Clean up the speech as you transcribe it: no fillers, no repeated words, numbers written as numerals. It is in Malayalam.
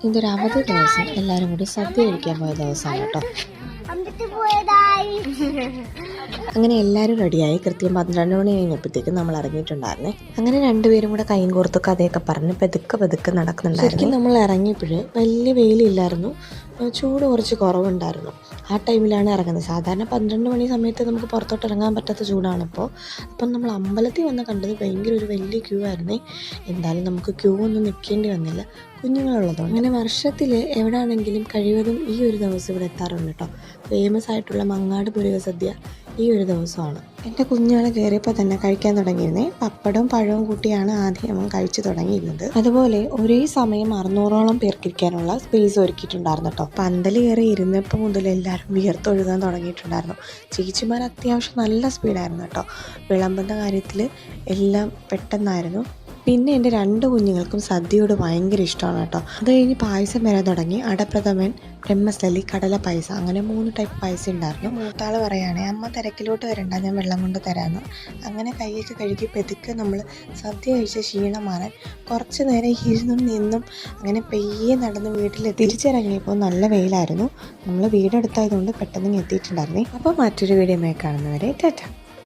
ഇതൊരു അവധി ദിവസം എല്ലാവരും കൂടി സദ്യ കഴിക്കാൻ പോയ ദിവസമാണ് കേട്ടോ. അങ്ങനെ എല്ലാവരും റെഡിയായി. കൃത്യം 12 മണി കഴിഞ്ഞപ്പോഴത്തേക്കും നമ്മൾ ഇറങ്ങിയിട്ടുണ്ടായിരുന്നേ. അങ്ങനെ രണ്ടുപേരും കൂടെ കൈയും കോർത്ത് കഥയൊക്കെ പറഞ്ഞ് പതുക്കെ നടക്കുന്നുണ്ടായിരുന്നു. ശരിക്കും നമ്മൾ ഇറങ്ങിയപ്പോൾ വലിയ വെയിലില്ലായിരുന്നു, ചൂട് കുറച്ച് കുറവുണ്ടായിരുന്നു. ആ ടൈമിലാണ് ഇറങ്ങുന്നത്. സാധാരണ 12 മണി സമയത്ത് നമുക്ക് പുറത്തോട്ട് ഇറങ്ങാൻ പറ്റാത്ത ചൂടാണിപ്പോൾ. അപ്പം നമ്മൾ അമ്പലത്തിൽ വന്ന് കണ്ടത് ഭയങ്കര ഒരു വലിയ ക്യൂ ആയിരുന്നേ. എന്തായാലും നമുക്ക് ക്യൂ ഒന്നും നിൽക്കേണ്ടി വന്നില്ല, കുഞ്ഞുങ്ങളുള്ളതുകൊണ്ട്. അങ്ങനെ വർഷത്തിൽ എവിടെയാണെങ്കിലും കഴിവതും ഈ ഒരു ദിവസം ഇവിടെ എത്താറുണ്ട് കേട്ടോ. ഫേമസ് ആയിട്ടുള്ള മങ്ങാട് പുരക സദ്യ ഈ ഒരു ദിവസമാണ്. എൻ്റെ കുഞ്ഞാൾ കയറിയപ്പോൾ തന്നെ കഴിക്കാൻ തുടങ്ങിയിരുന്നേ. പപ്പടവും പഴവും കൂട്ടിയാണ് ആദ്യം അവൻ കഴിച്ചു തുടങ്ങിയിരുന്നത്. അതുപോലെ ഒരേ സമയം 600ഓളം പേർക്കിരിക്കാനുള്ള സ്പേസ് ഒരുക്കിയിട്ടുണ്ടായിരുന്നു കേട്ടോ. പന്തൽ കയറി ഇരുന്നപ്പോൾ മുതൽ എല്ലാവരും വിയർത്തൊഴുകാൻ തുടങ്ങിയിട്ടുണ്ടായിരുന്നു. ചേച്ചിമാർ അത്യാവശ്യം നല്ല സ്പീഡായിരുന്നു കേട്ടോ. വിളമ്പുന്ന കാര്യത്തിൽ എല്ലാം പെട്ടെന്നായിരുന്നു. പിന്നെ എൻ്റെ 2 കുഞ്ഞുങ്ങൾക്കും സദ്യയോട് ഭയങ്കര ഇഷ്ടമാണ് കേട്ടോ. അത് കഴിഞ്ഞ് പായസം വരാൻ തുടങ്ങി. അടപ്രഥമൻ, ബ്രഹ്മസ്ഥലി, കടല പായസം, അങ്ങനെ 3 ടൈപ്പ് പായസം ഉണ്ടായിരുന്നു. മൂത്താൾ പറയുകയാണെ അമ്മ തിരക്കിലോട്ട് വരണ്ട, ഞാൻ വെള്ളം കൊണ്ട് തരാമെന്ന്. അങ്ങനെ കൈയൊക്കെ കഴുകി പെതുക്കെ നമ്മൾ സദ്യ കഴിച്ച ക്ഷീണം മാറാൻ കുറച്ച് നേരം ഇരുന്നും നിന്നും അങ്ങനെ പെയ്യെ നടന്ന് വീട്ടിലെത്തി. തിരിച്ചിറങ്ങിയപ്പോൾ നല്ല വെയിലായിരുന്നു. നമ്മൾ വീടെടുത്തായതുകൊണ്ട് പെട്ടെന്ന് എത്തിയിട്ടുണ്ടായിരുന്നേ. അപ്പോൾ മറ്റൊരു വീഡിയോ കാണുന്നവരെ ടാറ്റ.